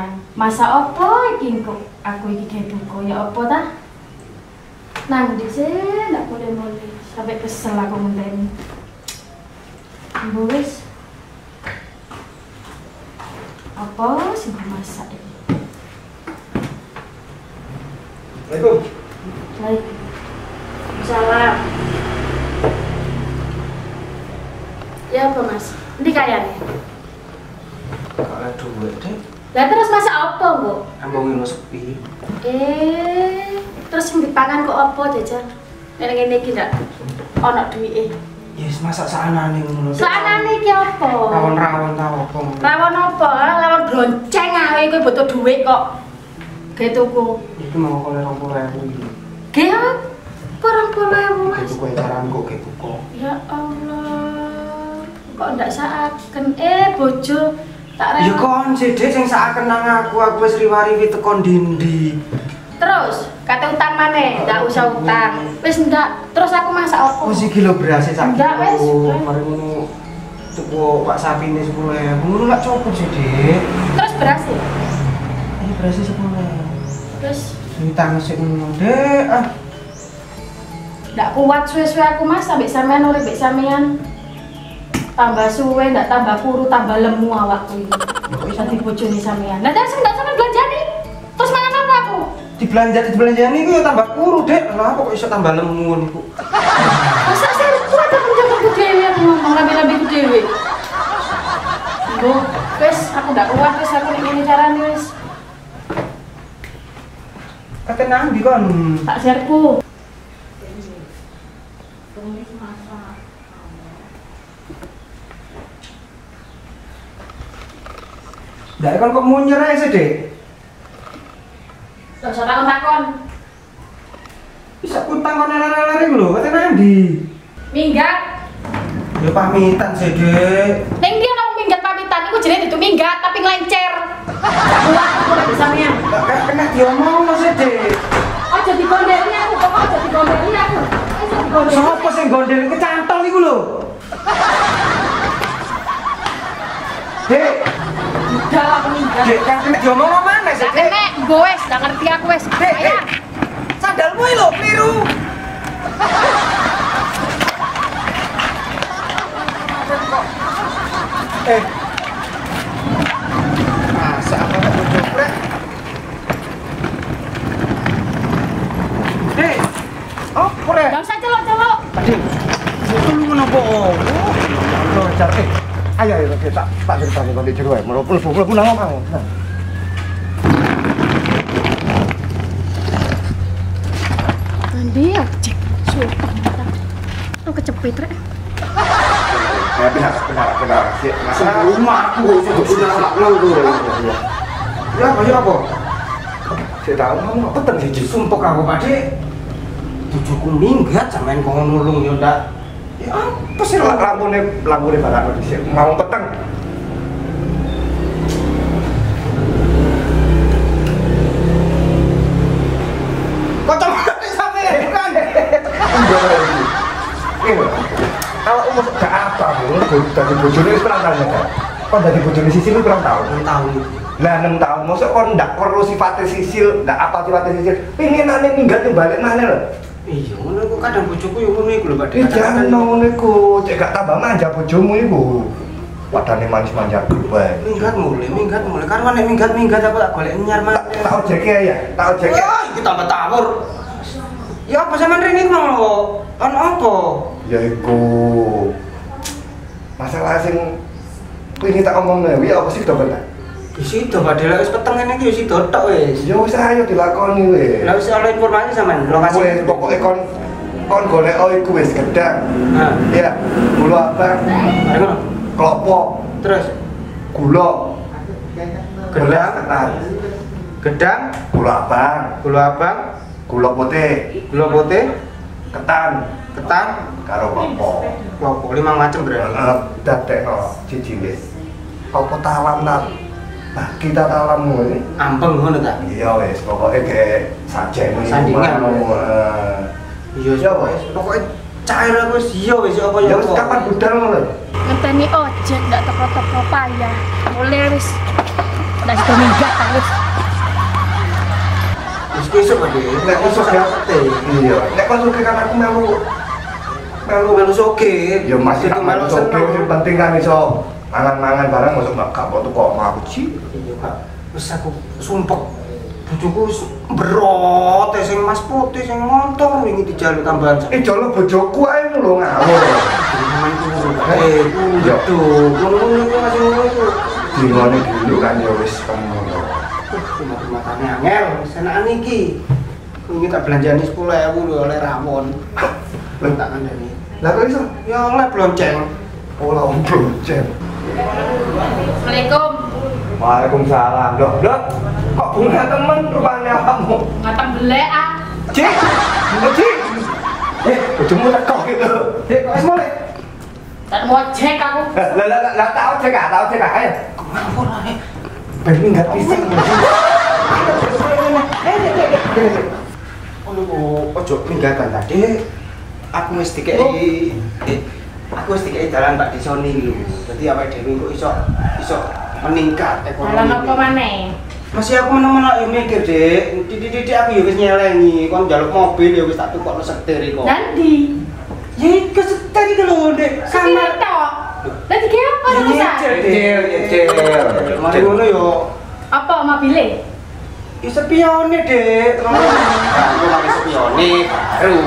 sayang. Masa apa iki kok aku iki gawe buku ya apa ta? Nang dhisik ndak boleh-boleh sampai kesel aku ngenteni. Wis. Apa sing masak iki? Assalamualaikum. Waalaikumsalam. Ya apa mas? Ini kayaknya. Kak ada duit deh. Lah terus masak apa kok? Ambungin lo sepi. Terus yang dipangan kok apa jajan? Nek ngene iki ndak ono duwike. Yes, masak saanane ngono. Saanane iki apa? Rawon-rawon tau apa? Rawon apa? Rawon bronceng ae kowe butuh duit kok. Ge tuku. Iki mau oleh 20.000 iki. Ge kurang boleh mas. Gitu kowe caran kok gitu kok. Ya Allah. Kok ndak saaken bojo tak Ya rewel. kon sithik sing saaken nang aku wis riwari teko ndi-ndi. Terus kate utang maneh, ndak usah utang. Wis ndak, terus aku masak apa? Wis iki lho berase sak. Ndak wis. Mari ngono tuku Pak Sapine 10.000. Ngono lak cukup sih, Dik. Terus berhasil. Ini berase 10.000. Terus Ditang sik ngono, Dek. ndak kuat suwe-suwe aku mas sampai sampean urip mbek sampean. Tambah suwe ndak tambah kuru tambah lemu awakku iki. Dadi bojone sampean. Lah terus ndak sampean belanjani. Terus mangan apa aku? Dibelanjani ku ya tambah kuru, Dek. Lah kok iso tambah lemu niku? Masa saya kuat aku njaga dhewe aku ngomong lambe-lambe ku dhewe. Mbok, wis aku ndak kuat wis aku nek ngene carane wis. Kate nang ndi kon? Tak serpu. Ndak kon kok munyer ae sih, Dek. Lah usah takon-takon. Bisa utang kon lari-lari lho, kate nang ndi? Minggat. Ya pamitan sih, Dek. Ning dia nang minggat pamitan iku jenenge ditu minggat tapi nglencer. Kuat aku ora bisa sampean. Gak kena diomong sih, Dek. Aja digondeli aku, kok aja digondeli aku. Aja digondeli. Sopo sing gondel kecantol iku lho? Dek, Udah aku minggat. Dek, kan kena diomong mana sih, Sak Dek? kene, mbok wis ndak ngerti aku wis. Dek, Ayo. Dek. Sandalmu lho keliru. Masa apa tak jopret? Dek, apa rek? Enggak usah celok-celok. Tadi, itu lu kenapa? Oh, cari. Ayo, ayo, kita tak ceritanya kau di jero ya. Melebu nang omah. Nah. Andi ya cek sultan. Aku kecepit rek. Ya benar. Masa rumah aku sudah punya anak lo tuh. Ya, apa? Saya tahu kamu apa terjadi sumpah aku Pakde. Tujuku minggat sampean kok nulung ya ndak. Ya apa sih lampune barang di sini mau peteng. Kok coba sampean bukan? Kalau umur gak apa, dari bojone wis pirang tahun ya? Kok dari bojone Sisil itu pirang tahun? 6 tahun. Lah 6 tahun, maksud kon ndak perlu sifatnya Sisil, ndak apa sifatnya Sisil. Pengenane minggat balik mana lho? Iya, ngono kok kadang bojoku yo ngono iku lho, Pak. Jangan ngono iku, cek gak tambah manja bojomu iku. Padane manis manja bae. Minggat mulai. Karena nek minggat aku tak golek nyar maneh. Tak ojeke ya, tak ojeke. Oh, iki tambah tawur. Ya apa sampean rene iku mau lho? Ono apa? Ya iku. Masalah sing ini tak omongno ya apa sih to, Pak? Wis itu padahal wis peteng ngene iki wis itu tok wis. Ya wis ayo dilakoni wis. Lah wis oleh informasi sampean lokasi. Wis pokoke kon golek iku wis gedang. Nah, iya. Gula abang. Mari ngono. Klopo. Terus gula. Gedang ketan. Gedang, gula abang, gula putih, ketan, karo klopo. Klopo 5 macam berarti. Dadekno siji wis. Apa talam ta? Nah, kita talammu ini ampeng ngono ta? Iya wis, pokoke ge sajene sandingan. Iya ya wis, pokoke cair aku wis iya wis apa ya wis kapan budal ngono. Ngenteni ojek ndak teko-teko payah. Mulai wis. Ndak sido minggat ta wis. Besok Ade. Nek besok ya. Iya. Nek kon sugih kan aku melu sugih. Ya masih melu sugih sing penting kan iso mangan-mangan barang masuk gak foto kok aku sih. Iya, Kak. Wis aku sumpek. Bojoku wis berot sing Mas Putih sing motor wingi dijaluk tambahan. Jalo bojoku ae lho ngawur. Ngono iku masih ngono iku. Dingone dulu kan ya wis ngono. Matane angel, senakan iki. Wingi tak belanjani 10.000 lho oleh rawon. Lho tak kandhani. Lah kok iso? Ya oleh blonceng. Olah blonceng. Assalamualaikum. Waalaikumsalam. Loh, kok bunga temen rupanya kamu? Ngatang belek ah. Cik, bojomu teko gitu. Cik, kok wis mulai? Tak mau cek aku. Lah tak cek ayo. Ngawur ae. Ben minggat pisan. Ojo minggatan tadi. Aku wis dikeki dalan Pak Disoni lho. Dadi awake dhewe kok iso meningkat ekonomi. Dalan apa maneh? Masih aku meneng-meneng ya mikir, Dik. Didik aku ya wis nyelengi, kon njaluk mobil ya wis tak tukokno setir iki kok. Nanti. Ya ke setir iki lho, Dik. Kamar tok. Lah iki apa terusan? Nyicil. Mari ngono yo. Apa mobilnya? Ya spione, Dik. Aku lagi spione baru.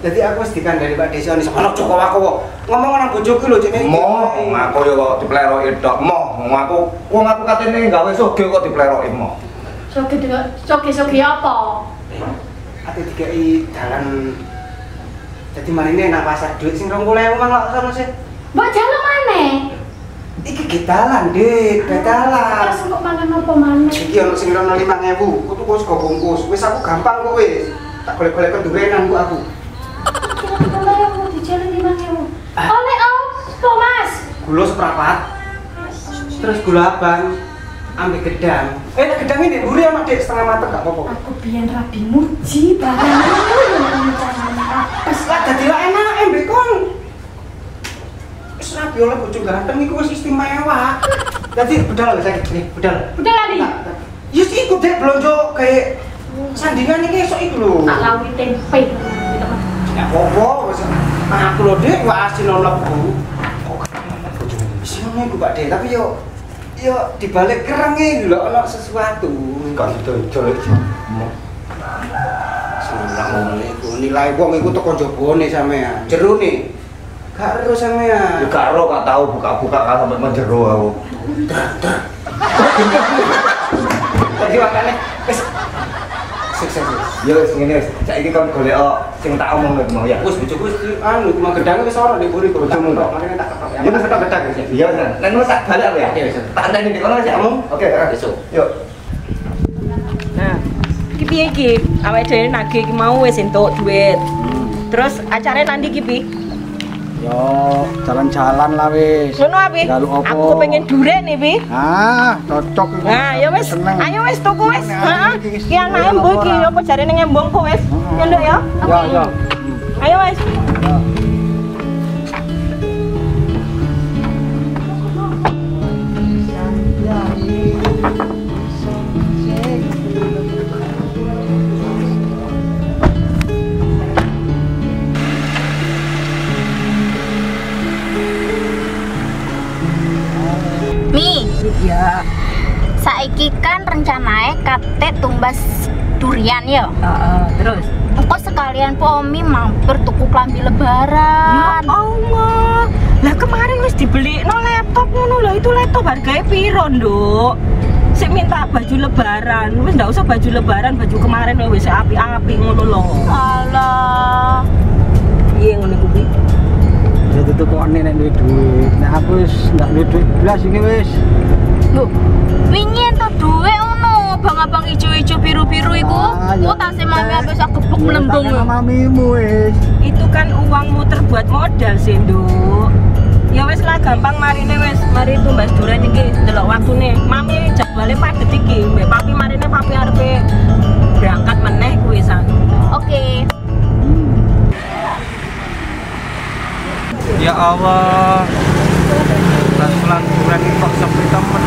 Jadi aku wis dikandani Pak Desoni sono Joko aku ngomong nang bojoku lho jenenge. Moh, aku yo kok dipleroki tok. Moh, wong aku katene gawe sugih kok dipleroki moh. Sugih apa? Ate dikeki dalan. Dadi marine nang pasar dhuwit sing 20.000 mang lak sono sih. Mbok jalan maneh. Iki getalan, Dik, getalan. Terus kok mangan apa maneh? Iki ono sing 5.000. Ku tuku sego bungkus. Wis aku gampang kok wis. Tak golek-golek kedurenan ku aku. Kalau mau dijalan 5.000. Oleh apa, Mas? Gula seprapat. Terus gula abang. Ambil gedang. Gedang ini buri sama Dek setengah mateng gak apa-apa. Aku biyen rabi muji barang itu carane apes. Lah dadi lak enak mbek kon. Wis rabi oleh bojo ganteng iku wis istimewa. Dadi bedal lho saiki nih, bedal. Bedal ali. Ya sik iku Dek blonjo kayak sandingan iki esuk iku lho. Tak lawi tempe. Ya apa wis aku lho Dek wah asin mlebu. Kok wis ngono iku Pak Dek, tapi yo dibalik kerenge lho ana sesuatu. Kan itu Assalamualaikum. Nilai wong iku teko jabone sampean. Jerone. Gak ero sampean. Ya gak ero gak tau buka-buka kan sampe menjero aku. Tadi makane wis sukses. Ya wis ngene wis. Saiki kon golek sing tak omongno mau ya. Wis bojoku wis anu cuma gedang wis ora nek mburi bojomu tok. Makane tak ketok. Ya wis tak gedang wis. Iya wis. Nek ngono tak balik ya. Oke wis. Tak andani nek kono wis omong. Oke, besok. Yuk. Nah, iki piye iki? Awake dhewe nagih iki mau wis entuk duit. Terus acaranya nanti iki piye? Yo, jalan-jalan lah wis. Ngono api? Aku pengen duren nih, Pi. Ah, cocok iki. Nah, ya wis. Ayo wis tuku wis. Heeh. Ki anake mbok iki apa jarene ngembongku wis. Ya nduk ya. Ya. Ayo wis. Ya. Saiki kan rencanae kate tumbas durian ya. Terus Engko sekalian po Omi mampir tuku klambi lebaran. ya Allah. Lah kemarin wis dibeli no laptop ngono lho, itu laptop harganya piro, Nduk? Sik minta baju lebaran. Wis ndak usah baju lebaran, baju kemarin wis api-api ngono lho. Alah. Piye ngono kuwi? Ya tutukane nek duwe duit. Nek aku wis ndak duwe duit blas iki wis. Lho, wingi entuk duwe ngono, abang-abang ijo-ijo biru-biru iku. Ya. Oh, tasih mami sampe sak gebuk melembung. Mamimu wis. Itu kan uangmu terbuat modal sih, Nduk. Ya wis lah gampang marine wis, mari tumbas durian iki delok waktune. Mami jadwale padet iki, mbek papi marine papi arepe berangkat meneh kuwi san. Oke. Ya Allah. Bulan-bulan durian iki kok sepi temen.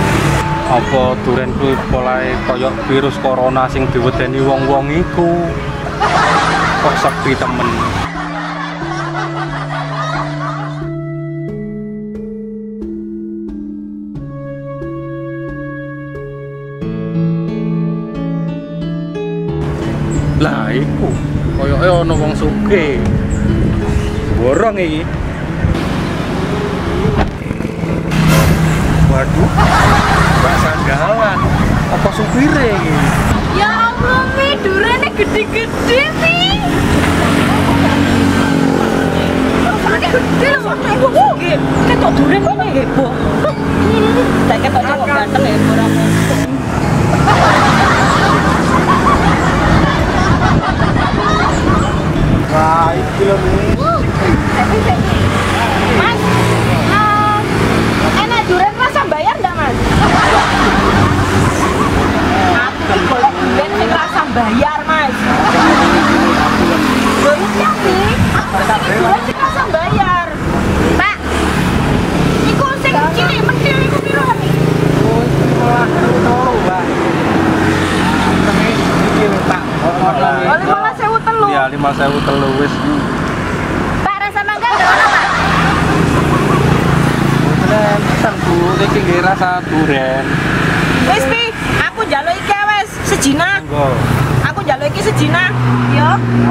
Apa duren kuwi polahe kaya virus corona sing diwedeni wong-wong iku. Kok sepi temen. Lah iku koyoke ana wong sugih. Borong iki. Waduh. Mbak Sanggalan. Apa supire iki? Ya Allah, Mi, durene gede-gede, Mi. Gede loh, ibu sugih. Ketok duren ini heboh. Tak ketok cowok ganteng ya, orang. Wah, iki lho, Mas, enak duren rasa bayar enggak, Mas? Aku duren sing rasa bayar, Mas. Iya, Mi. Aku duren sing rasa bayar. Pak, iku sing cilik mendil iku piro, Mi? Oh, 15.000 telu. Iya, 5.000 telu wis. Pak, rasa mangga enggak ono, Pak? Duren pisan Bu, iki nggih rasa duren. Wis Pi, aku njaluk iki wis sejina. Monggo. Aku njaluk iki sejina. Yo.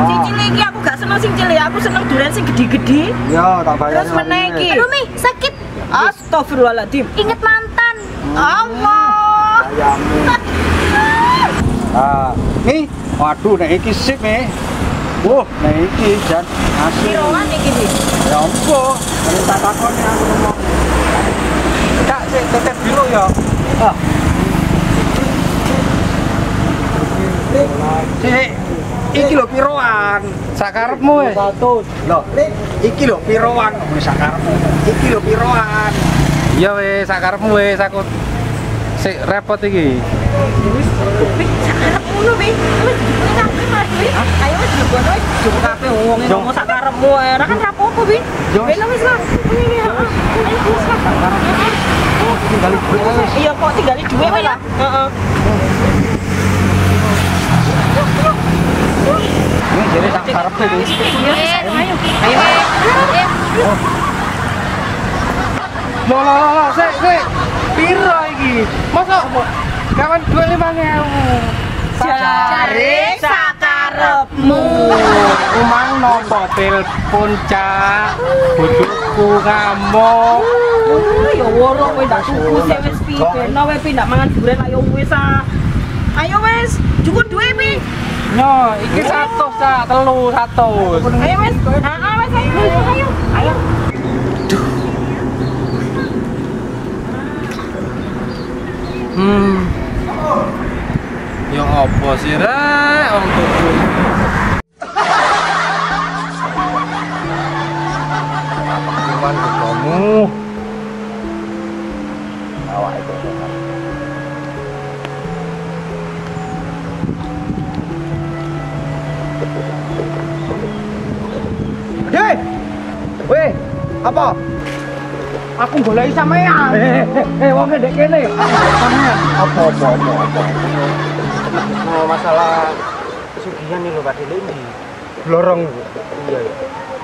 Sing cilik iki aku gak seneng sing cilik, aku seneng duren sing gede-gede. Yo, tak bayar. Terus meneh iki. Aduh, Mi, sakit. Astagfirullahaladzim. Ingat mantan. Allah. Ah, nih, waduh, nek iki sip nih. Wah, nek iki jan asli. Piroan iki Pi? Ya ampun, tak takoni aku ngomong. Kak, sik tetep dulu ya. Ah. Sik, iki lho piroan. Sakarepmu wis. 100. Lho, iki lho piroan ngomong sakarepmu. Iki lho piroan. Iya wis, sakarepmu wis aku sik repot iki. Pi, sakarepmu lho Pi. Wis dibeli kabeh Mas Pi. Ayo wis dibono wis jum kabeh wong ngomong sakarepmu ae. Ora kan rapopo Pi. Wis wis lah. Ini heeh. Tinggal duit. Iya kok tinggal duit wae lah. Heeh. Ini jadi sakarepmu iki. Ayo. Loh, sik. Piro iki? Mosok kawan duwe 5.000. Jare sakarepmu. Umang nopo telepon Cak. Bojoku ngamuk. Ya woro kowe ndak tuku sik wis Pi. Beno wae Pi ndak mangan duren ayo wis ah. Ayo wis, cukup duit Pi. Nyo, iki 100 Cak, telu 100. Ayo wis. Heeh wis ayo. Ya apa sih rek wong tuku. Cuman kamu. Awak itu. Hei! Weh, apa? Aku golek sampean. Wong ndek kene. Sampean. Apa? Oh, masalah pesugihan nih lho Pak Dele iki. Blorong. Iya.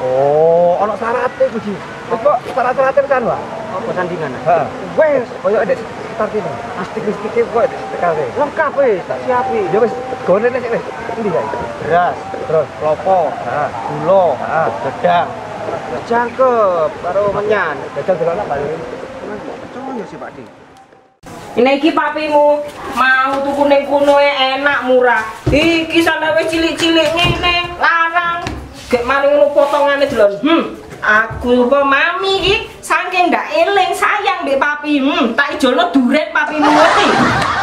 Oh, ana syaraté ku Ji. Kok syarat-syaraté kan, Pak? Apa sandingan? Heeh. Wes, koyo ndek sekitar kene. Mistik-mistike kok ndek sekitar kene. Lengkap wis, tak siapi. Ya wis, gone nek wis. Endi kae? Beras, Terus klopo, heeh. gula, Heeh. gedang. Jangkep karo menyan. Jajal delokno bali. Cuma ya sih Pak Di. Ini iki papimu mau tuku ning kono enak murah. Iki sampe wis cilik-cilik ngene larang. Gek maring ngono potongane delon. Aku apa mami iki saking ndak eling sayang mbek papi. Tak ijolno duret papimu ngerti.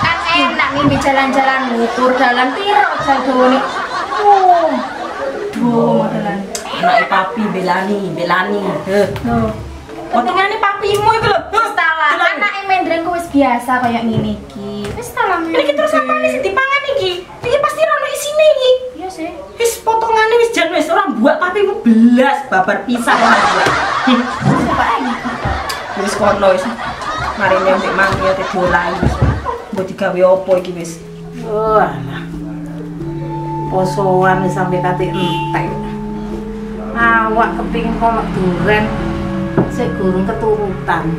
Kan enak mimpi jalan-jalan ngukur dalan piro jagone. Duh, modelan. Anake papi belani. Heh. Loh, Potongane papimu iki lho. salah. Anake mendrengku wis biasa kaya ngene iki. Wis salah. Iki terus apane sing dipangan iki? Iki pasti ono isine iki. Iya sih. Wis potongane wis jan wis ora buat papimu belas babar pisan ora buat. Coba aja. Wis kono wis. Marine mbek mami ya diolai. Mbok digawe opo iki wis. Oh alah. Posoan wis sampe kate entek. Awak kepingin kolak duren sik gurung keturutan.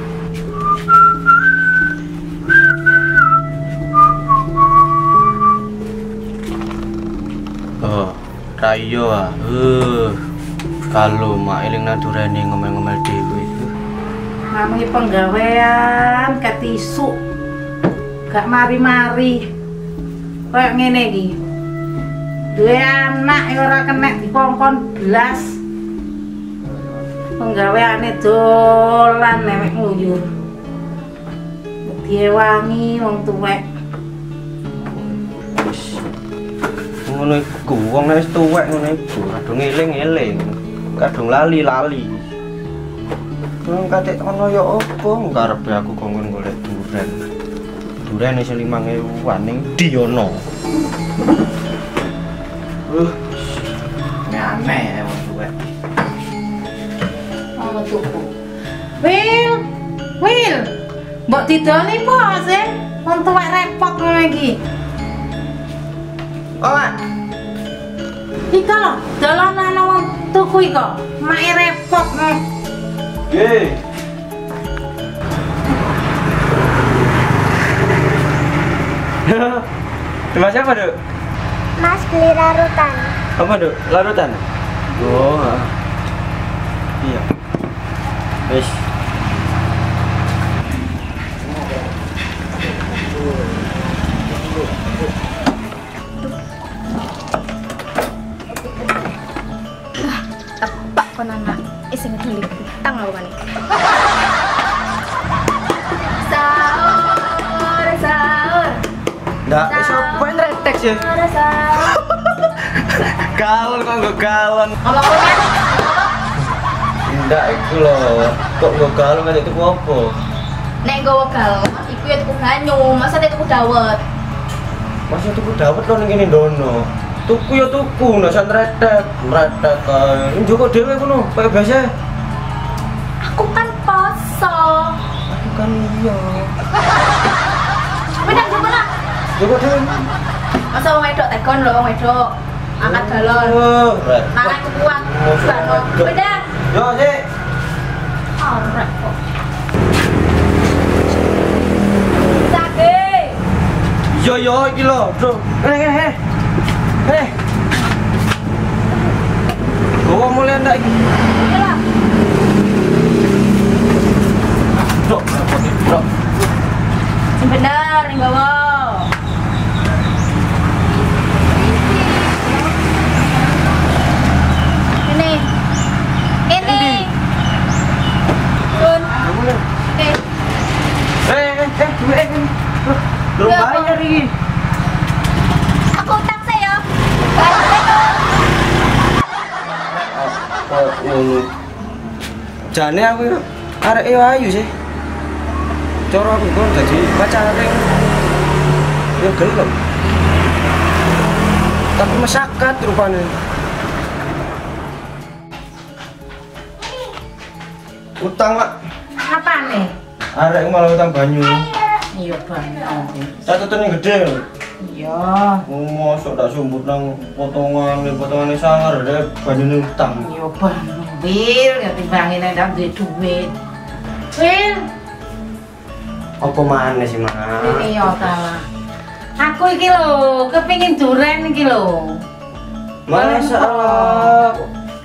Oh, rayo ah. Kalau mak eling nadurane ngomel-ngomel dhewe. Mami penggawean ketisu. Gak mari-mari. Kayak ngene iki. Duwe anak ora kena dikongkon blas. Penggaweane dolan nek nguyur. Dia wangi wong tuwek. Ngono iku, wong wis tuwek ngono iku, kadung eling-eling, kadung lali-lali. Wong kate ono ya apa karepe aku kongkon golek duren. Duren wis 5.000-an ning ndi ono. Aneh wong tuwek. Oh tuku. Wil. Mbok didoli po sih. Wong tuwek repot ngono iki. Oh. Ika lho, dolanan wong tuku iko. Make repot no. Nggih. Terima siapa, Duk? Mas beli larutan. Apa, Duk? Larutan? Oh. Iya. Wis. Tepak kon anak. Sing ngedeli utang lho kan. Sahur. Ndak, sapa yang retek sih? Galon kok nggo galon. Ndak iku lho. Kok nggo galon kan itu apa? Nek nggawa galon iku ya tuku banyu, masa nek tuku dawet. Masih tuku dawet lho ning kene ndono. Tuku ya tuku, ndak san retek kae. Njoko dhewe ngono, kaya biasa. Aku kan poso. Aku kan iya. Bener juga lah. Njoko dhewe. Masa wong wedok tegon lho wong wedok. Angkat galon. Nah, aku kuat. Bano. Bener. Yo, Sik. Arek kok. Sage. Yo iki lho, Bro. Bawa mulai ndak iki? Iya. Bro. Sing bener ning gawa. Ini. Sun. Belum bayar iki. Aku utang saya. Jane aku arek ayu sih. Cara aku kok dadi pacare. Ya gelem. Tapi masakat rupane. Utang, Mak. Apa nih? Arek malah utang banyu. Iya, Bang. Satu ton yang gede lho. Iya. Mosok dak sumbut nang potongane sangar deh banyune utang. Iya, Bang. Wil, ya timbangin nek duwe duit. Wil, Apa maneh sih, Mak? ini ya ta. Aku iki lho, kepengin duren iki lho. Masa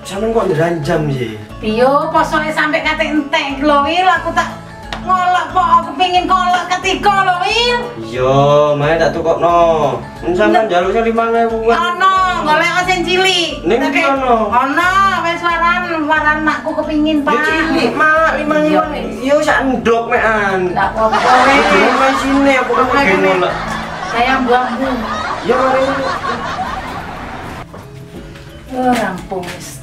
sampean kok diranjam sih? Iyo, posone sampe kate entek iki lho, Wil. Aku tak ngolok kok kepengin kolok ketiga lho, Wil. Iya, mae tak tukokno. Men sampean njaluknya 5.000. Ono, golek sing cilik. Ning ndi ono? Ono, wis waran makku kepengin, Pak. Ya cilik, Mak, 5.000. Yo sak ndok mekan. Ndak apa-apa, Iki Wil. main sini aku kan begini lah. Sayang buangku. Ya mari. Oh, rampung wis.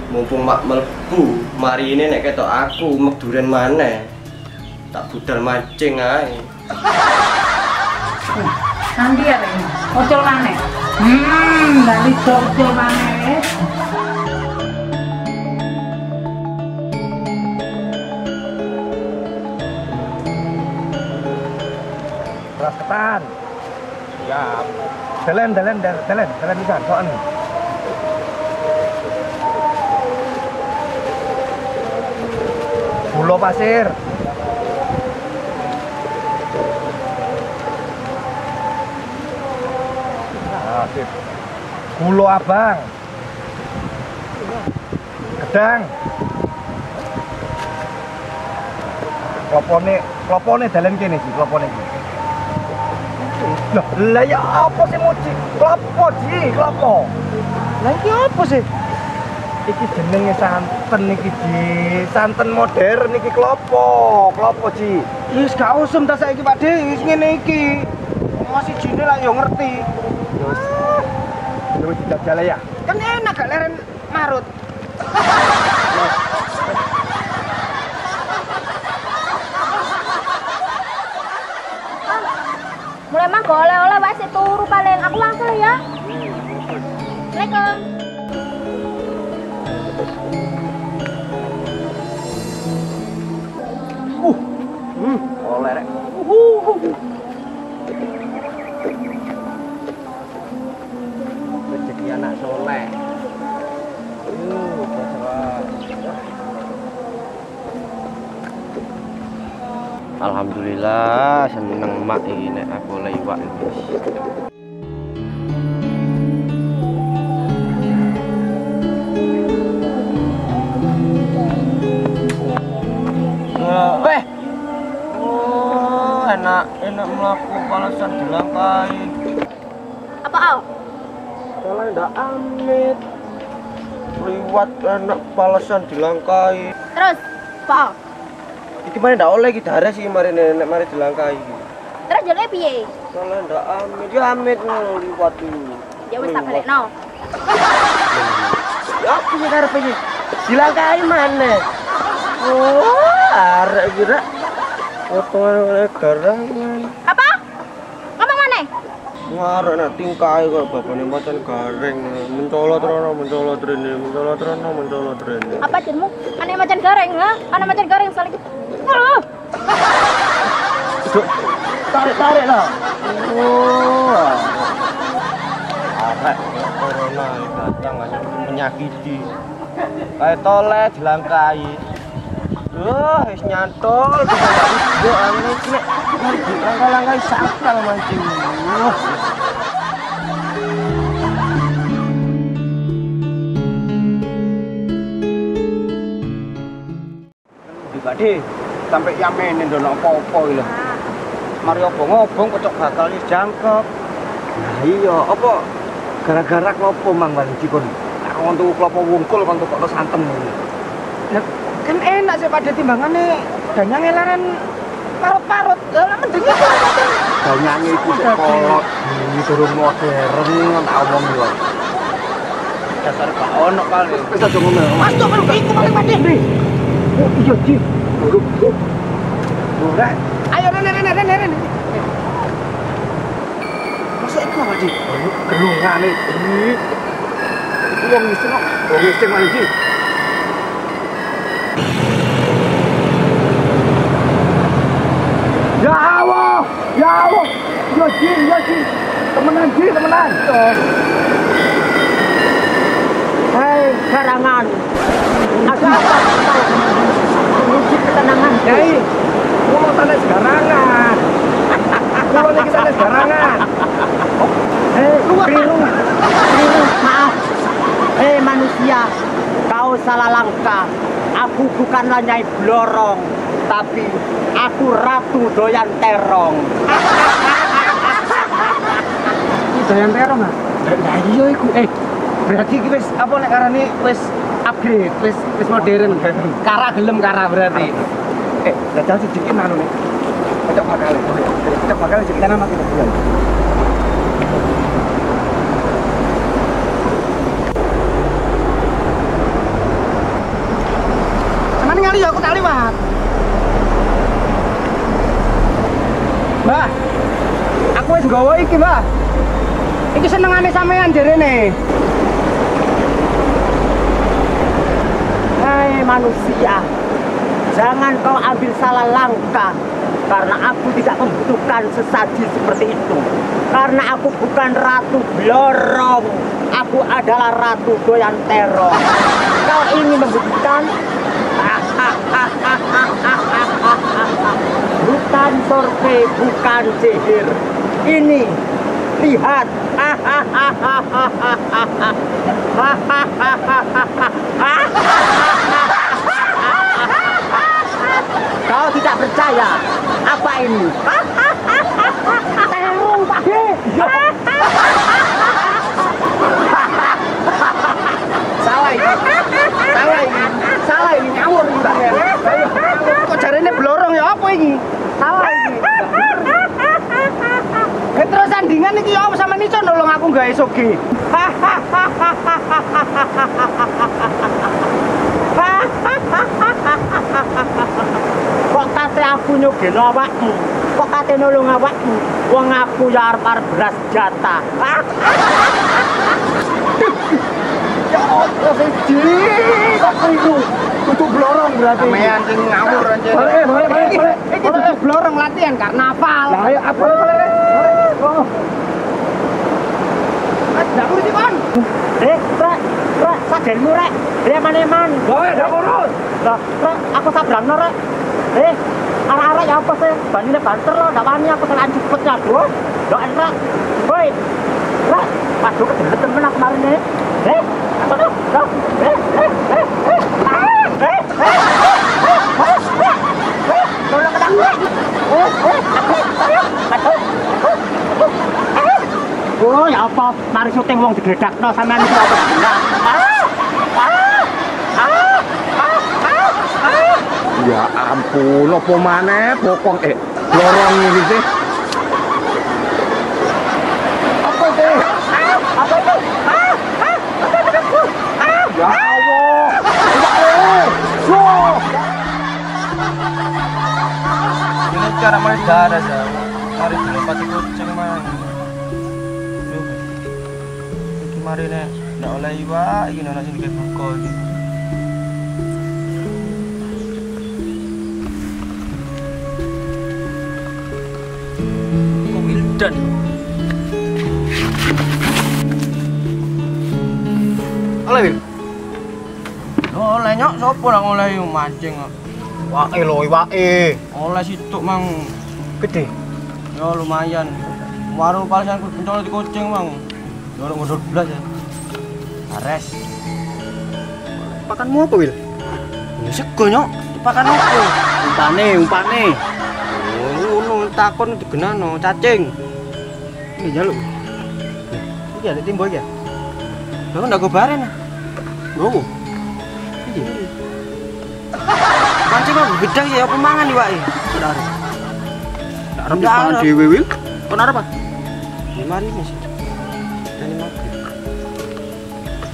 Mumpung mak mlebu, mari ini nek ketok aku mek duren maneh. Tak budal mancing ae. Nanti ya, Rek. Ocol maneh. Dari ocol maneh. ketan. Siap. Delen bisa, soan. Gula pasir. Nah, sip. Gula abang. Gedang. Klopone dalen kene iki, klopone iki. Lah ya apa sih moci? Klopo ji, klopo. Lah iki apa sih? Iki jenenge santen iki ji, santen modern iki klopo ji. Wis gak usum ta saiki Pak De, wis ngene iki. Masih jine lah yo ngerti. Wis. Wis dijajal ya. Kan enak gak leren marut. Mulai mah oleh-oleh wae sik turu paling aku langsung ya. Assalamualaikum. Oleh rek. Rezeki anak soleh. Alhamdulillah seneng mak iki nek aku oleh iwak iki. Weh. Oh, enak mlaku palasan dilangkai. Apa au? Kalau ndak amit. Liwat enak palasan dilangkai. Terus, apa au? Iki mari ndak oleh iki dares iki mari nek mari dilangkai iki. Terus jane piye? Kalau ndak amit, ya amit liwat iki. Ya wis tak balekno. Ya aku sing arep iki. Dilangkai maneh. Oh, arek iki rek. Potone garangan. Apa? Ngomong maneh? Ngarep nek tingkae kok bapane macan gareng. Mencolot rene. Apa jenmu? Ane macan gareng, ha? Ane macan gareng saling. Tarik lah. Oh. Arek corona datang hanya menyakiti. Kayak toleh dilangkai. Wis nyantol yo angin nek langkai sakal mancing. Dibadi sampai yamen ndono apa-apa iki lho. Mari obong-obong kocok bakal wis jangkep. Nah iya, apa gara-gara klopo mang Wanci kon. Aku ngantuk klopo wungkul kon kok santen ngene. Lah kan enak sih pada timbangane danyange laren parut-parut. Lah mending iki danyange iku kolot iki durung modern tak omong yo. Dasar gak ono kali. Wis aja ngono. Mas tok kan iku paling Pak De. Oh iya Ji. Ora. Ayo rene. Masuk iku Pak Ji. Gelungane. Iku wong miskin kok. Wong miskin malah Ji. Ya Allah. Ya Ji. Temenan Ji. Hei, garangan. Ada apa? Musik ketenangan. Yai, kulo sanes garangan. Kulo niki sanes garangan. Hei, biru. Maaf. Hei manusia, kau salah langkah. Aku bukanlah Nyai Blorong, tapi aku Ratu Doyan Terong. Doyan Terong ah? Lah iya iku. Berarti iki wis apa nek karane wis upgrade, wis modern. Kara gelem kara berarti. Dadal sedikit anu nih. Cocok bakal sedikit ana mati bulan. Samane ngali ya aku tak liwat. Mbah. Aku wis nggawa iki, Mbah. Iki senengane sampean jerene. Hai manusia, jangan kau ambil salah langkah. Karena aku tidak membutuhkan sesaji seperti itu. Karena aku bukan ratu blorong. Aku adalah ratu doyan teror. Kau ingin membuktikan? Bukan sorte, bukan sihir. Ini, lihat. Kau tidak percaya? Apa ini? Terung, Pak De. Salah ini. Salah ini. Salah ini, ngawur ini, Pak De. Kok jarene blorong ya apa ini? Salah ini. Terus sandingan iki ya sama Nico nolong aku gawe soge. Kok kate aku nyogeno awakmu? Kok kate nolong awakmu? Wong aku ya arep beras jatah. Ya Allah siji kok itu. Kudu blorong berarti. Sampeyan sing ngawur aja. Boleh. Iki kudu blorong latihan karnaval. Lah ayo apa boleh. Oh. Ndak urus kon. Rek, sajenmu rek. Dia maneman. Boleh, ndak urus. Lah, rek, aku sabrangno rek. Arek-arek ya apa sih? Banine banter lo, ndak wani aku tekan cepet ya, Bro. Ndok rek. Woi. Rek, waduh kedelet temen aku kemarin nih. Aduh. Oh ya apa, mari syuting wong digledakno sampean iki apa benar. Ya ampun, opo maneh bokong lorong iki sih. Apa itu? Ya Allah. Ini cara main darah ya. Mari dilopati kucing mah. Iki mari nek ndak oleh iwak iki ana sing buka iki. Kok Wildan. Oleh Wil. Oleh nyok sapa nang oleh mancing kok. Wae lho, iwake. Oleh situk mang Gede. ya lumayan. Warung palasan pencol di kucing mang. Dorong ngedot belas ya. Ares. Pakanmu apa, Wil? Ya sego nyok. Dipakan apa? Umpane. Oh, ngono takon digenano cacing. Ini jaluk. Iki ada timbo iki ya? Lho ndak gobaren. Oh. Iki. Mancing kok gedang ya apa mangan iwake? Saudara. Ndak arep dipangan dhewe, Wil. Kon arep apa? Ya mari Mas. Dan makan.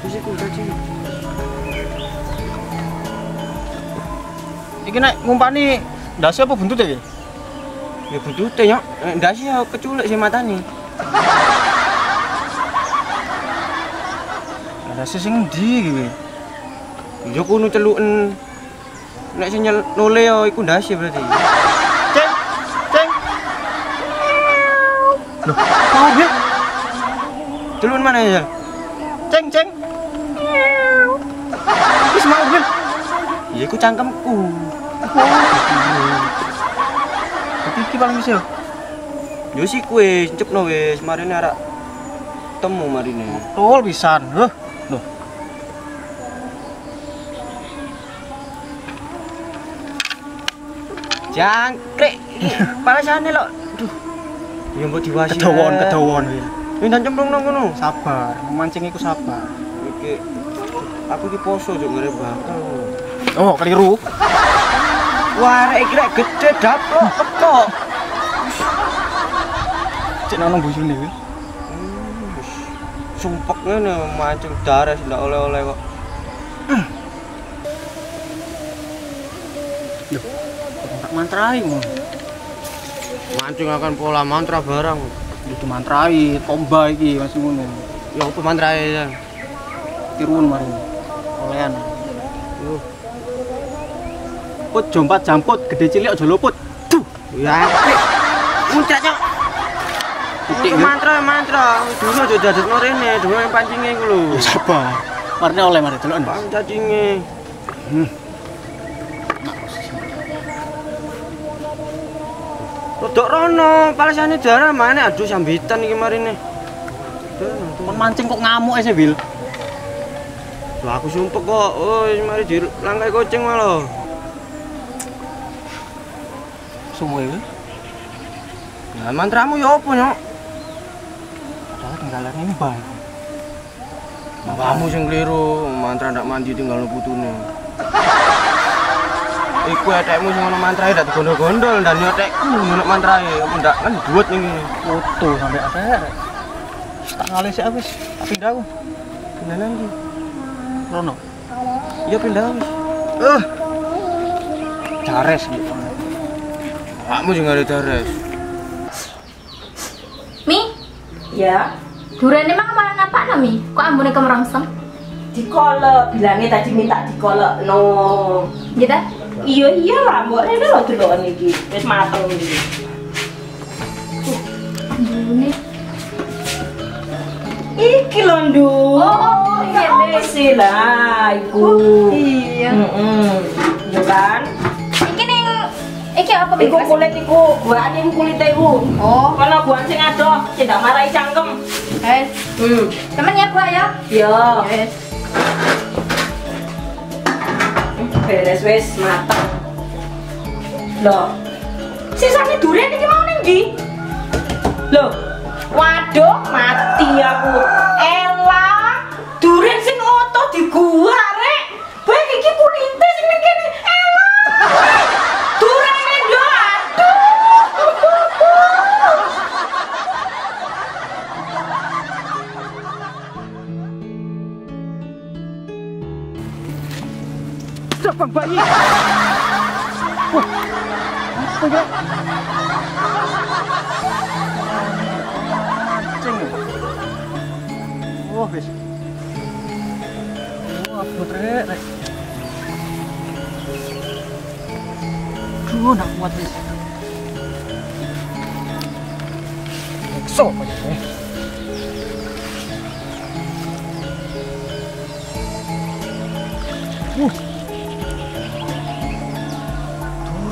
Wis iku cacing. Iki nek ngumpani ndase apa buntute iki? Ya buntute nyok. Ndak sih keculik sing matane. Ada sing ndi iki? Ya kuno celuken. Nek sing nole yo iku ndase berarti. Ceng. Loh, mau Wil? Celun mana ya? Ceng. Wis mau Wil. Ya iku cangkemku. Iki paling bisa. Yo si kowe cepno wis marine arek temu marine. Tol pisan. Loh. Jangkrik. Palasane lho. Duh. Ya mbok diwasi. Kedawon Wil. Wis cemplung nang ngono. Sabar, memancing iku sabar. Iki aku iki poso juk ngare bakal. Oh, keliru. Wah, arek iki rek gede daplok kepok. Cek nang bojone Wil. Sumpek ngene mancing dares ndak oleh-oleh kok. Tak mantrai ngono. Mancing akan pola mantra barang. Itu mantrai tomba iki masih ngono. Ya apa mantrae ya? Tiruan mari. Olehan. Yo. Put jompat jamput gede cilik aja luput. Duh. Ya apik. Muncrat nyok. Mantra. Dulu aja dadekno rene, dulu yang pancinge iku lho. Sabar. Marine oleh mari deloken. Pancinge. Rodok rono, palesane darah mana aduh sambitan iki marine. Kon mancing kok ngamuk sih, Bil. Lah aku sumpek kok. Oh, mari dilangkai kucing malah. Suwe iki. Nah, mantramu ya apa, Nyok? Padahal tinggalan ini bang. Kamu sing keliru, mantra ndak mandi tinggal putune. Iku etekmu sing ono mantrae dak gondol-gondol dan yo etekku ngono mantrae, apa ndak kan duwet ning ngene. Foto sampai atek. Tak ngalih sik wis, tak pindah aku. Pindah nanti. Rono. Iya pindah wis. Jares gitu. Kamu sing ngare dares. Mi, Ya, durene mang malah ngapana Mi? Kok ambune kemerongsong? dikolek, bilangnya tadi minta dikolek no. Gitu? Iya lah, mbok rene lho deloken iki. Wis mateng iki. Ambune. Iki lho, Nduk. Oh, iya deh. Sih lah iku. Iya. Yo kan? Iki apa Iku kulit iku, buane kulite iku. Oh, Kono buan sing adoh, sing ndak marai cangkem. temen ya gua ya. Yo. Yes. Beres wis mateng. Loh. Sisane durian iki mau ning ndi? Loh. Waduh, mati aku. Elah, durian sing oto di gua rek. Bae iki kulite sing ning kene. Elah. Durian lho, aduh. Siapa bayi? Wah, apa ya? Mancing. Wah, wis. Wah, putrek. Duh, nak kuat wis. Ekso aja nih.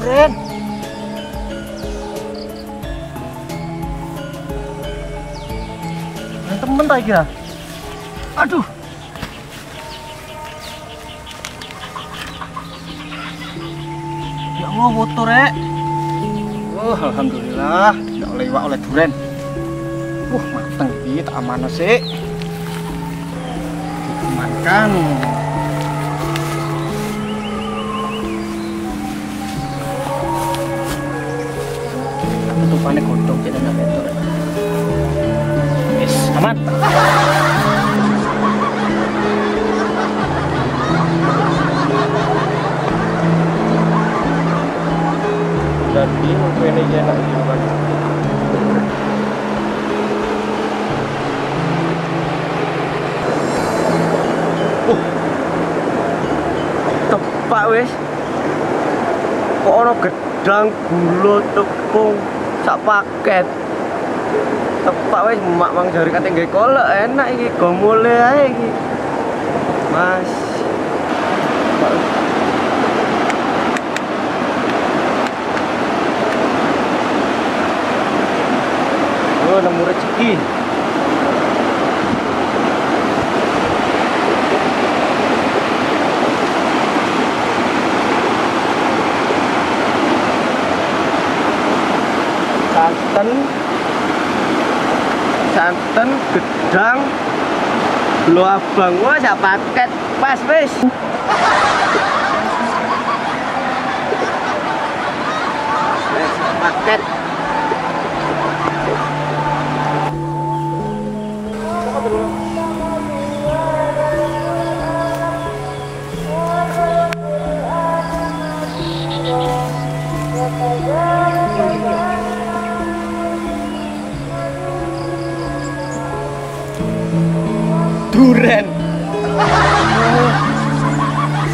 Duren. Temen tak kira. Aduh. Ya Allah, motor rek. Oh, alhamdulillah, tidak oleh iwak oleh duren. Mateng iki tak aman sih. Diamankan. Tutupane godhong jadi ndak betul. Wis, aman. Dan bingung ini enak juga. Tepak wis. Kok ono gedang gula tepung sak paket. Tepak wis mak mang jari kate nggae kolek enak iki go mule ae iki. Mas. Oh, nemu rezeki. Santen, gedang, gula abang, wah sak paket pas wis. Paket. Duren.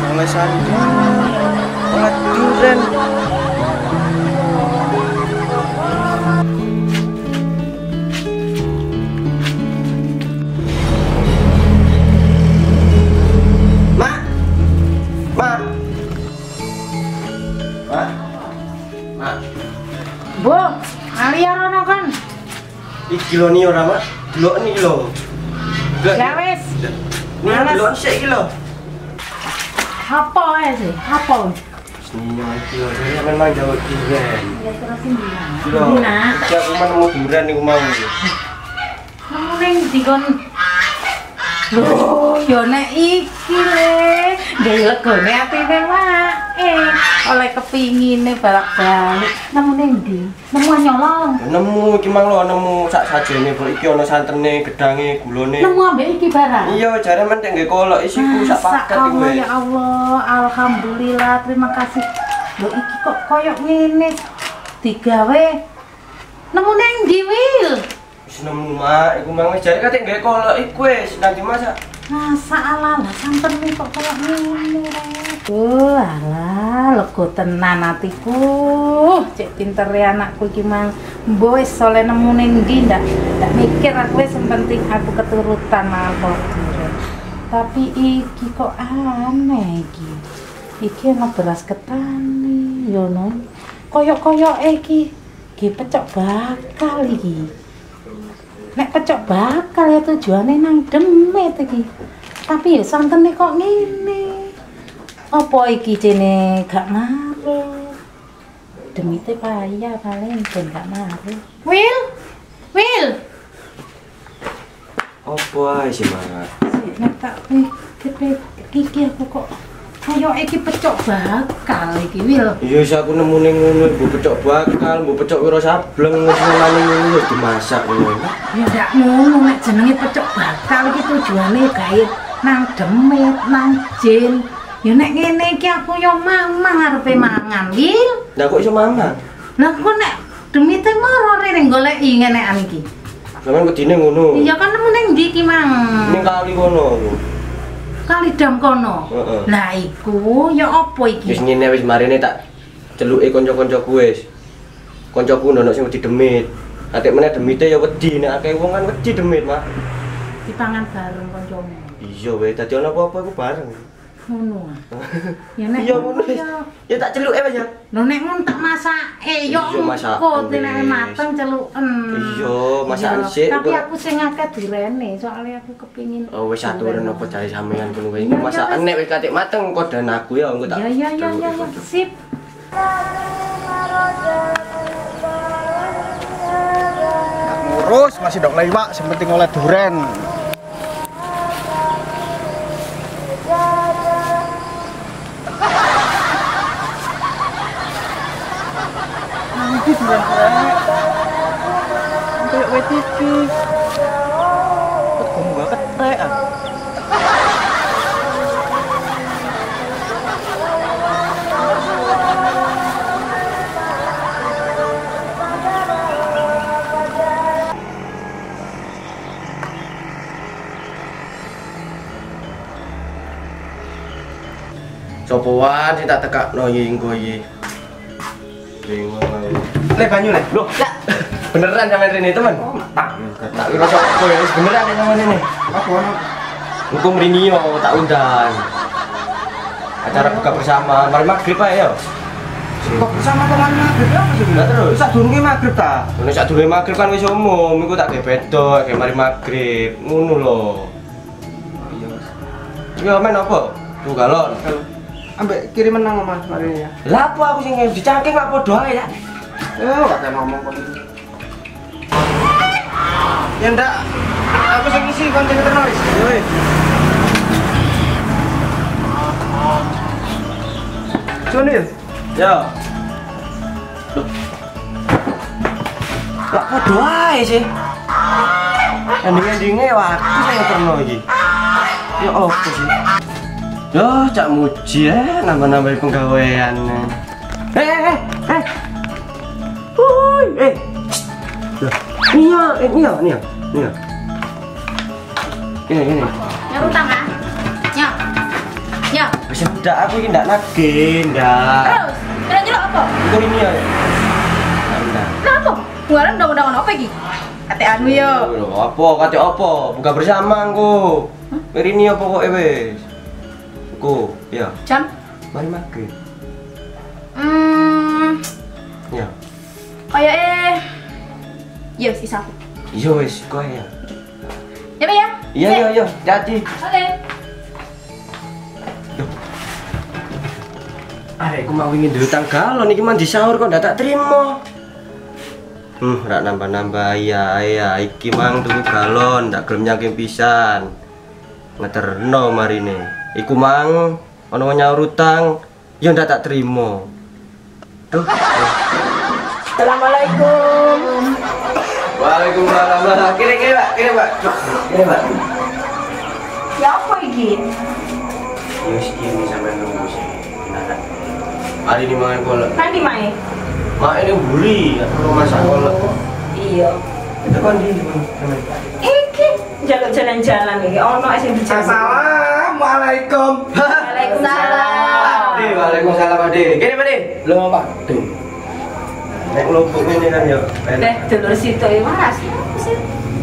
Oleh sandu, oleh duren. Mak. Mak. Bu, ali rono kan. Iki lho ni ora, Mak. Delok niki lho. Ya wis. Ni delok sik iki lho. Apa ae sih? Apa? Sini iki lho, saya memang jauh durian. Ya terus sembilan. Lho, iki aku nemu durian niku mau. Nemu ning dikon. Loh, yo nek iki le, dhewe legone atine wae. Oleh kepingine balak-balik. Nemu ning ndi? Nemu nyolong. Nemu iki mang lho, nemu sak sajene kok iki ana santene, gedange, gulone. Nemu ambek iki barang. Iya, jare men nek kolok isiku sak paket iki wis. Ya Allah, alhamdulillah, terima kasih. Lho iki kok koyo ngene digawe. Nemu ning ndi, Wil? Wis nemu mak, iku mang wis jare kate nggae kolok iku wis nang dimasak. Masa ala santen kok koyo ngene rek. Alah, lega tenan atiku. Cek pintere anakku iki mang. Mbok wis soleh nemu ning ndi ndak mikir aku wis penting aku keturutan apa. Tapi iki kok aneh iki. Iki ana beras ketani, yo non. Koyok-koyoke iki pecok bakal iki. Nek pecok bakal ya tujuane nang demit iki. Tapi ya santene kok ngene. Apa iki jene gak ngaruh? Demite payah paling ben gak ngaruh. Wil. Apa ae sih, Mak? Nek tak pikir iki aku kok koyo iki pecok bakal iki, Wil. Iya, wis aku nemu ning ngono, mbok pecok bakal, mbok pecok wiro sableng wis nang ngono wis dimasak ngono. Ya ndak ngono nek jenenge pecok bakal iki tujuane gawe nang demit, nang jin. Ya nek ngene iki aku yo mamang arepe mangan, Wil. Lah kok iso mamang? Lah kok nek demite moro rene goleki ngenekan iki. Sampeyan wedine ngono. Iya kan nemu ning ndi iki, Mang? Ning kali kono. Kali dam kono. Lah iku ya apa iki? Wis ngene wis marine tak celuke kanca-kancaku wis. Kancaku ndono sing wedi demit. Atik meneh demite ya wedi nek akeh wong kan wedi demit, Mak. Dipangan bareng kancamu. Iya wis dadi ana apa-apa iku bareng. Ngono. Ya nek iya ngono wis. Ya tak celuke wis ya. Lho nek ngono tak masake yo Iya, masakan kok wis. nek mateng celuken. Iya, masakan sik. Tapi aku sing akeh direne soalnya aku kepingin. Oh wis aturan apa jare sampean kono wis. Iya, Masakan wis. nek wis katik mateng kodan aku ya engko tak. Ya sip. Ngurus masih dok lewat, yang penting oleh duren. Nanti duren kayak WTV. Kok kamu gak ketek ah? Sopoan sing tak tekakno iki engko iki. Bingung. Le banyu le. Loh, ya. Beneran sampean rene, teman? Tak. Tak kira sopo ya wis beneran sampean rene. Apa ono? Engko mrene yo tak undang. Acara buka bersama, mari magrib ae yo. Kok bersama teman maghrib ya masih Lah terus. sak durunge maghrib ta? Nek sak durunge magrib kan wis umum, iku tak gawe bedok, gawe mari magrib. Ngono lho. Iya, Mas. Yo men apa? Tuh galon. Ambek kiriman nang omah mari ya. Lah apa aku sing dicangking kok padha ae ya. Gak kayak ngomong kok. Ya ndak. Aku sing isi konten terus. Ya wis. Junil. Yo. Loh. Kok padha ae sih? Ending-endinge waktu sing terno iki. Ya opo sih? Yo, cak muji nambah-nambahi penggawean. Wuih, Iya. Ini. Ya utang ah. Ya. Wis ndak aku iki ndak nagih, ndak. Terus, kira-kira apa? Iku ini ya. Ndak. Kenapa? Buaran undang-undang apa iki? Ate anu yo. Apa kate apa? Buka bersama engko. Ini apa kok wis. Engko, ya. Jam? Mari magrib. Iya, sisa aku. Iya wis, kowe ya. Ya, Pak ya? Iya, hati. Oke. Arek ku mau ingin diutang galon iki mandi sahur kok ndak tak trimo. Ndak nambah-nambah ya iki mang tuku galon ndak gelem nyangking pisan. Ngeterno marine. Iku mang ana nyaur utang ya ndak tak trimo. Duh. Assalamualaikum. Waalaikumsalam. Kira, Pak. Ya apa iki? Yes, ini sampai nunggu sih. Hari ini mangan kolak. Nanti mae. Mak ini buri, aku masak kolak. Iya. Itu kan di Iki jaluk jalan-jalan iki ono sing dijalan. Assalamualaikum. Waalaikumsalam. Waalaikumsalam, Ade. Kene, Pak, De. Lho, Pak. Nek lombok ini kan ya. Deh, dulur situ ya Mas.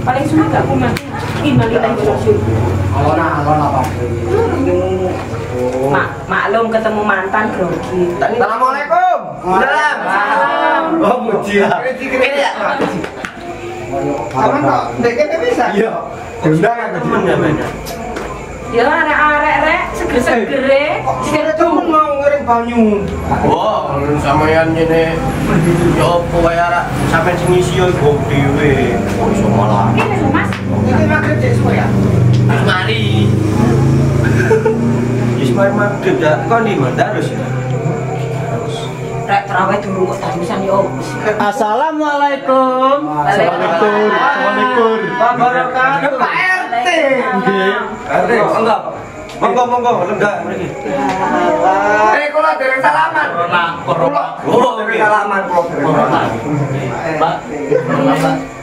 Paling suka gak kumat. Gimana kita itu? Alon apa? Maklum ketemu mantan grogi. Assalamualaikum. Salam. Oh, muji. Kene ya. Sama kok, ndek kene bisa. Iya. Diundang aku Temen ya, banyak. Ya arek-arek rek seger-segere. Kira temen mau ngiring banyu. Wah, sampeyan nyene ya opo wae arek sampeyan sing ngisi yo go dhewe. Kok iso malah. Ini lho, Mas. Ini magrib cek semua ya? Mari. Ismail maghrib ya, kok di Mandarus ya? Rek terawih dulu kok tarisan yo. Assalamualaikum. Assalamualaikum. Wabarakatuh. Pak RT. RT, enggak. Monggo, lenggak mriki. Kula dereng salaman. Oh, Dereng salaman kula dereng salaman. Mbak.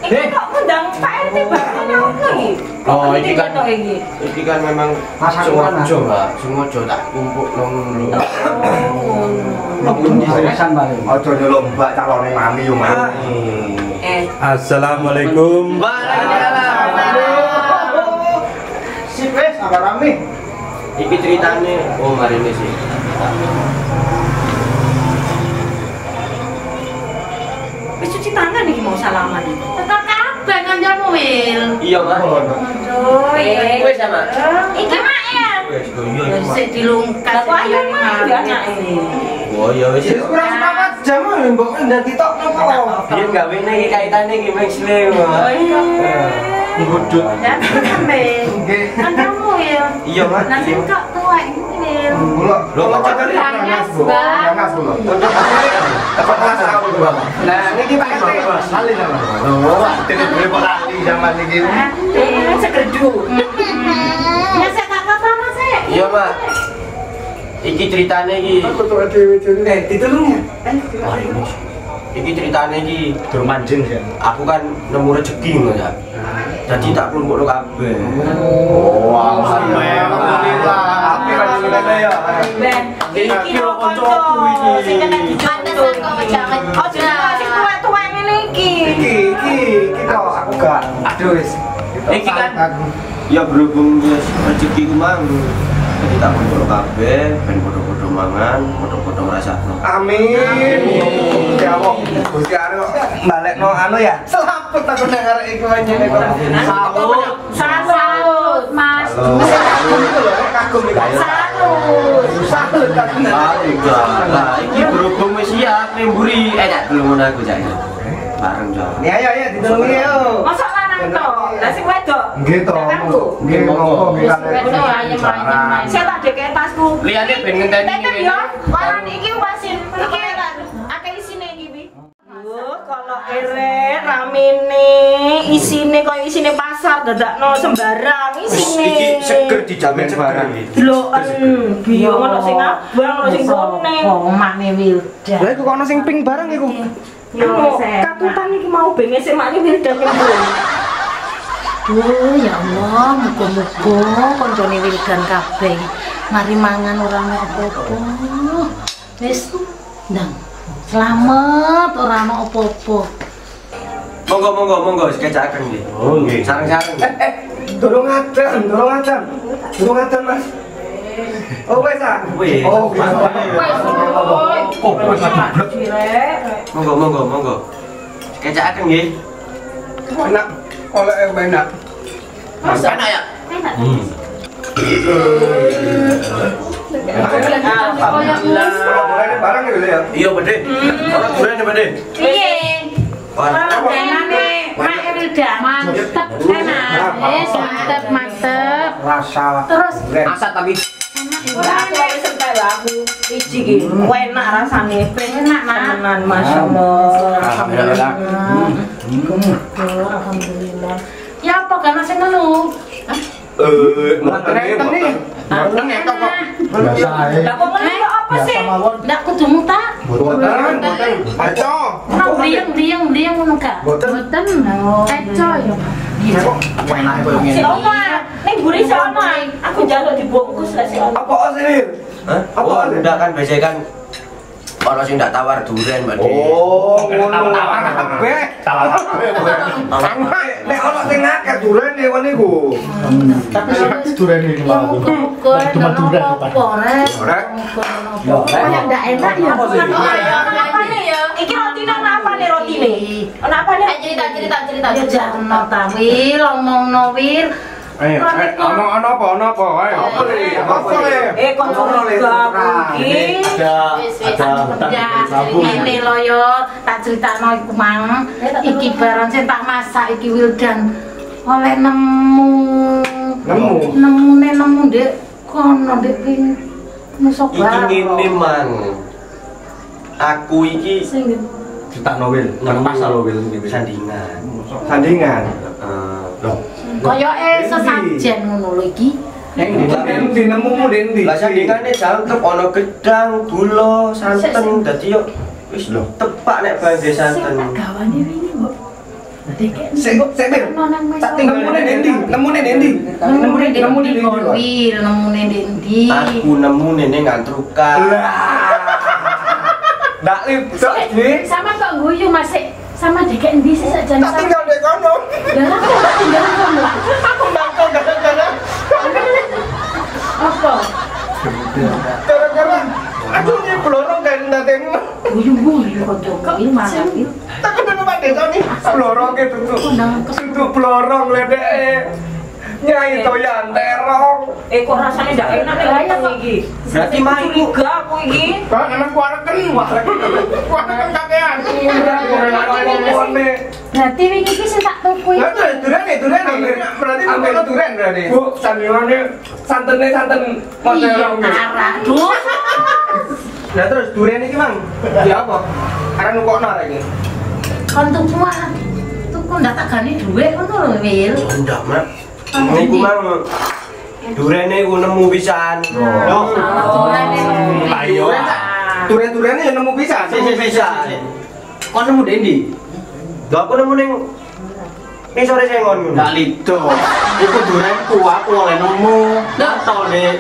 Iki kok ngundang Pak RT bareng apa iki? Oh, iki kan Kok iki? iki kan memang sengaja, Mbak. Sengaja tak kumpul nang ngono. Ojo nyeluk mbak calone mami yo mami. Assalamualaikum. Waalaikumsalam. Sip wis, apa rame? Iki ceritane mari ini sih. Wis cuci tangan iki mau salaman. Tetap kabeh kancamu, Wil. Iya, Mbak. Aduh, Wis sama. Iki mak ya. Wis iya iki. Sik dilungkas. Lah kok ayo mah anake. Oh iya wis. Kurang seprapat jam mbok ndak ditok nopo. Biyen gawene iki kaitane iki mesle, Mbak. Ngudut. Ya, sampe. Nggih. Kancamu, Wil. Iya, Mbak. Nanti kok tuwek Wil. Kula Lho, kok cakare Nangis, Bang. Nangis kula. Apa kelas aku kula. Nah, niki Pak RT. Lali sama. Oh, tidak boleh kok lali zaman iki. Segerdu. Ya saya tak apa Mas. Iya, Mbak. Iki ceritane iki. Aku tuh dhewe jane. Ditulung. Iki ceritane iki. Dur manjing ya. Aku kan nemu rezeki ngono ya. Jadi tak klumpukno kabeh. Oh, alhamdulillah. Api kan ngene ya. Ben, iki lho kancaku iki. Sing kena dicontoh. Ojo sing tuwek-tuwek ngene iki. Iki kok aku gak. Aduh wis. Iki kan ya berhubung wis rezeki ku mang. Jadi tak kumpul kabeh ben padha-padha mangan, padha-padha ngrasakno. Amin. Ya Allah, Gusti arep balekno anu ya. Selaput aku nang arek iku nyene kok. Salut, Mas. Kagum itu lho, kagum iki. Salut kagum. Lah iki berhubung wis siap nemburi. Tak belum aku cak. Bareng jo. Ya ayo ditulungi yo. Masa lanang to? Lah sing wedok. Nggih to. Nggih monggo nggih kan. Saya tak dek tasku. Liyane ben ngenteni Tetep yo, waran iki wasin. Iki akeh isine iki, Bi. Kalau ere ramene isine koyo isine pasar dadakno sembarang isine. Iki seger dijamin barang iki. Deloken biyo ono sing abang, ono sing kuning. Makne Wilda. Lah iku ono sing pink barang iku. Yo katutan iki mau bengi sik makne Wilda kembul. Duh, ya Allah, muga-muga koncone Wildan kabeh mari mangan ora ana apa-apa. Wis, ndang. Selamat ora ana apa-apa. Monggo sekecakaken nggih. Oh nggih. Sareng-sareng. Durung adan Mas. Oh wes ah. Wis. Oh wis. Monggo. Sekecakaken nggih. Enak. Oleh enak. Enak ya? Enak. Kalau barang gitu ya. Iya, Bade. Orang durian ya, Bade. Iya. Kalau dengannya Mak Rida mantep enak. Mantep. Rasa. Terus Asat tapi Aku wis entek aku. Iki iki enak rasane. enak Mak. Tenan masyaallah. alhamdulillah. Alhamdulillah. Ya apa kan masih ngeluh? Lah kok ngene apa sih? Ndak kudu muta. Boten. Aco. Diam ngono gak? Boten. Eco ya. Enak koyo Si ngene. Oma, ning buri si Oma. Aku njaluk dibungkus lah si Oma. Apa sih? Hah? Oh, udah kan biasanya kan orang sing ndak tawar durian, Mbak. Oh, ngono. Kabeh. Nek ono sing ngakeh duren ya wene iku. Tapi sing duren iki malah. Cuma duren. Ora. Kayak ndak enak ya. Apane ya? Iki rotine apa nih rotine? Ana apa nih? Cerita. Ya jangan ta Wil, omongno Wir. Ono apa? Ayo. Apa le? Kok ngono iki? Ini lo yo, tak critakno iku mang. Iki barang sing tak masak iki Wildan oleh nemu ndek kono ndek ping nusok Iki ngene, Man. Aku iki Ditakno Wil, nang pasar lo Wil iki. sandingan. Sandingan. Loh, koyoke sesajen ngono lho iki. Endi nemumu ndi? lah sandingane jangkep ana gedang, gula, santen. Dadi yo wis tepak nek bangge santen. Gawane wingi kok. Sik tak tinggal nemune ndi? Nemune ndi? Wil, nemune ndi? Aku nemu nene ngantrukan. Ndak libdok iki. Sama kok guyu masih sama dek endi sih sajan Tak tinggal di kono. Lah kok tinggal kono. Aku nangkal gara-gara. Apa? Gara-gara aku nyeblorong kan ndatemu. Guyu kok Wil malah Wil. Tak kudu Pak Desa nih. Blorong gitu tuh. Kudu blorong ledeke. Nyai toyan terong. Kok rasane ndak enak iki. Berarti mah iku Curiga aku iki. Pak nang kuareken kakean. Berarti wingi iki sing tak tuku iki. Duren. Berarti ambil duren berarti. Bu, sandingane santen modelong. Arah, Duh. Nah terus durian iki, Mang. Ya apa? Karena nukokno arek iki. Kon tuku ndak tak gani dhuwit ngono lho Wil. Ndak, Mak. Niku Mang durene ku nemu pisan. Loh. Ayo. Duren-durene ya nemu pisan. Pisan. Kon nemu ndi? Lho aku nemu ning sore sengon. Ndak lido. Iku durenku aku oleh nemu. Atau di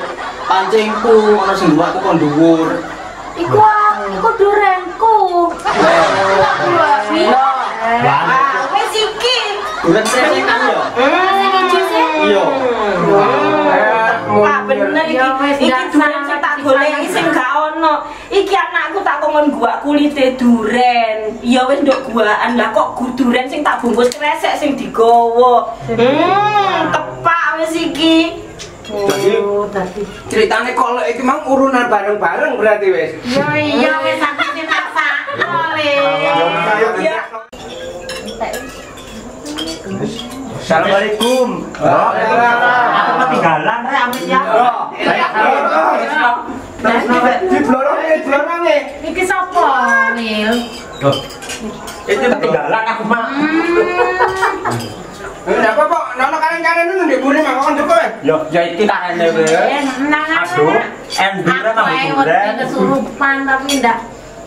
pancingku ono sing buat kon dhuwur. Iku durenku. Wis iki. Duren presekan yo. Iya. Pak bener iki. Iki duren sing tak goleki sing gak ono. Iki anakku tak kongon gua kulite duren. Ya wis nduk guaan lah kok duren sing tak bungkus kresek sing digowo. Tepak wis iki. Jadi ceritane kolek iki mang urunan bareng-bareng berarti wis. Yo iya wis aku sing masak. Oleh. Assalamualaikum. Aku ketinggalan rek amit ya. Di bloronge. Iki sapa, Wil? Loh. Itu ketinggalan aku, Mak. Enggak apa kok, nono karen-karen dulu ndek buri mak kon cukup. Yo, ya iki karene we. Aduh, endure nang duren. Kesurupan tapi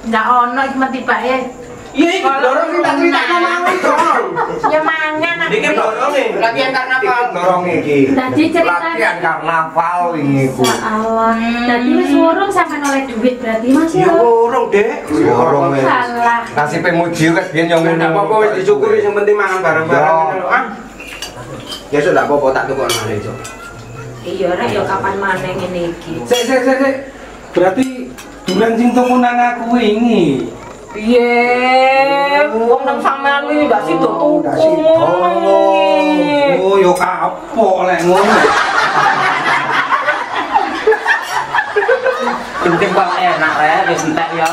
ndak ono iki mati bae. Iya iki dorong sing tak critakno mang dong. Ya mangan aku. Iki doronge. Latihan karnaval dorong iki. Dadi cerita Latihan karnaval wingi ku. Allah. Dadi wis urung sampean oleh duit berarti Mas Ya ya. urung, Dek. Dorong wis. Salah. Nasibe muji wis biyen yo ngono. Apa-apa wis disyukuri sing penting mangan bareng-bareng lho. Ya sudah apa-apa tak tukokno arek iso. Iya rek ya kapan maneh ngene iki. Sik. Berarti duren sing tuku nang aku wingi. Piye? Wong Bareng sampean iki ndak sido tuku. Ndak sido. Oh, yo kapok lek ngono. Penting kok enak rek, wis entek yo.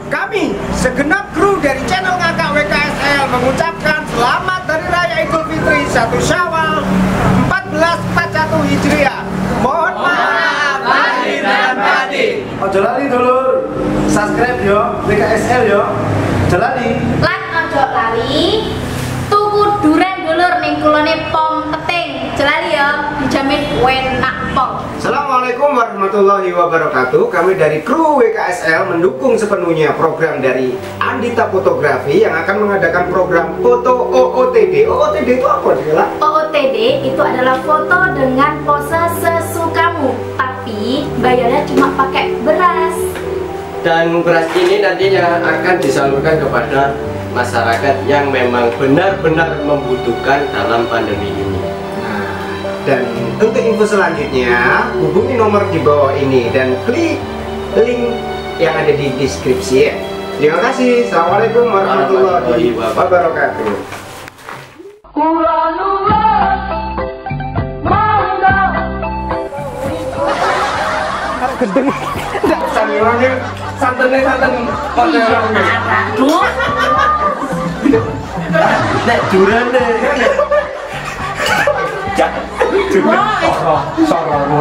Kami, segenap kru dari channel Ngakak WKSL mengucapkan selamat Hari Raya Idul Fitri 1 Syawal 1441 Hijriah. Mohon maaf lahir dan batin. Ojo lali dulur, subscribe yo WKSL yo. Ojo lali. Lan ojo lali tuku duren dulur ning kulone Pom Peting. Ojo lali yo, dijamin enak pol. Assalamualaikum warahmatullahi wabarakatuh. Kami dari kru WKSL mendukung sepenuhnya program dari Andita Fotografi yang akan mengadakan program foto OOTD. OOTD itu apa, Dela? OOTD itu adalah foto dengan pose sesukamu, tapi bayarnya cuma pakai beras. Dan beras ini nantinya akan disalurkan kepada masyarakat yang memang benar-benar membutuhkan dalam pandemi ini. Dan untuk info selanjutnya hubungi nomor di bawah ini dan klik link yang ada di deskripsi ya. Terima kasih. Assalamualaikum warahmatullahi wabarakatuh. Gendeng, tidak santai santan model nek duran deh. Sorong.